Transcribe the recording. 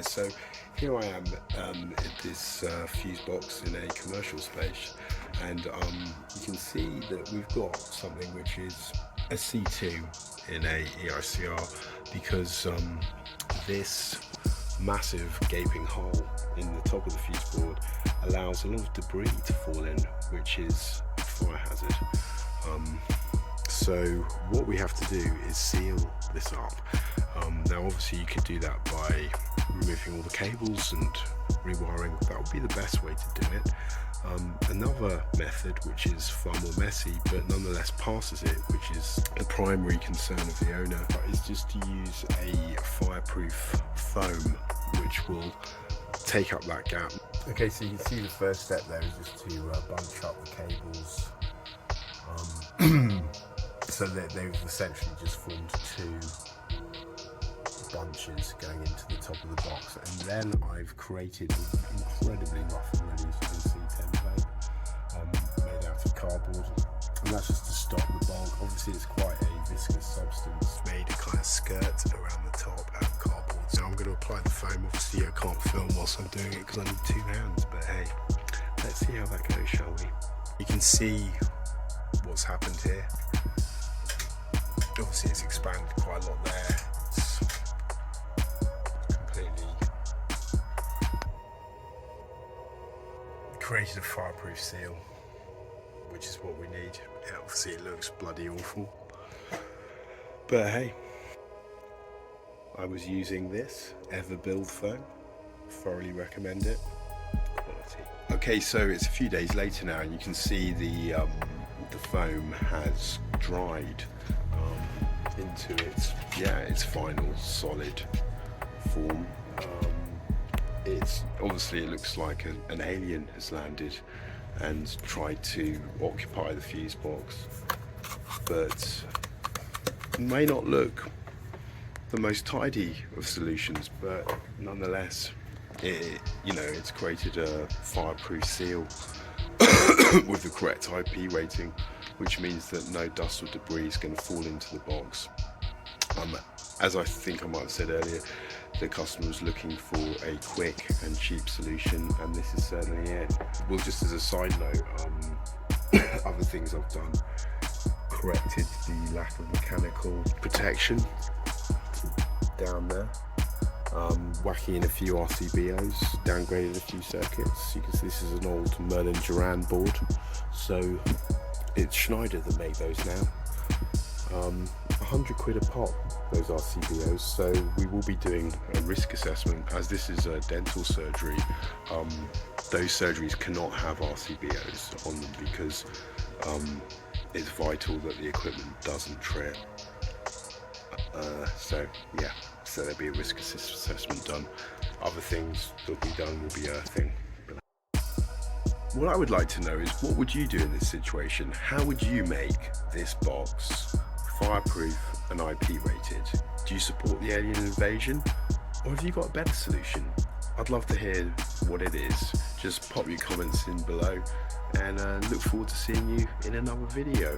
there. So here I am at this fuse box in a commercial space, and you can see that we've got something which is a C2 in a EICR, because this massive gaping hole in the top of the fuse board allows a lot of debris to fall in, which is a fire hazard. So what we have to do is seal this up. Now obviously you could do that by removing all the cables and rewiring. That would be the best way to do it. Another method, which is far more messy but nonetheless passes it, which is the primary concern of the owner, is just to use a fireproof foam which will take up that gap. Okay, so you can see the first step there is just to bunch up the cables, so that they've essentially just formed two bunches going into the top of the box, and then I've created an incredibly rough and ready, as you can see, template made out of cardboard, and that's just to stop the bulk. Obviously it's quite a viscous substance. Made a kind of skirt around the top out of cardboard. So I'm going to apply the foam. Obviously I can't film whilst I'm doing it because I need two hands, but hey, let's see how that goes, shall we? You can see what's happened here. Obviously it's expanded quite a lot there. It's completely created a fireproof seal, which is what we need. Yeah, obviously it looks bloody awful, but hey, I was using this Everbuild foam. Thoroughly recommend it. Quality. Okay, so it's a few days later now, and you can see the foam has dried into its final solid form. It's obviously, it looks like an alien has landed and tried to occupy the fuse box, but may not look the most tidy of solutions, but nonetheless it's created a fireproof seal with the correct IP rating, which means that no dust or debris is going to fall into the box. As I think I might have said earlier, the customer was looking for a quick and cheap solution, and this is certainly it. Well, just as a side note, other things I've done: corrected the lack of mechanical protection down there, whacking in a few RCBOs, downgraded a few circuits. You can see this is an old Merlin Duran board, so it's Schneider that make those now. 100 quid a pop, those RCBOs. So we will be doing a risk assessment, as this is a dental surgery. Those surgeries cannot have RCBOs on them because it's vital that the equipment doesn't trip. So yeah, so there'll be a risk assessment done. Other things that'll be done will be earthing. What I would like to know is, what would you do in this situation? How would you make this box fireproof and IP rated? Do you support the alien invasion, or have you got a better solution? I'd love to hear what it is. Just pop your comments in below, and look forward to seeing you in another video.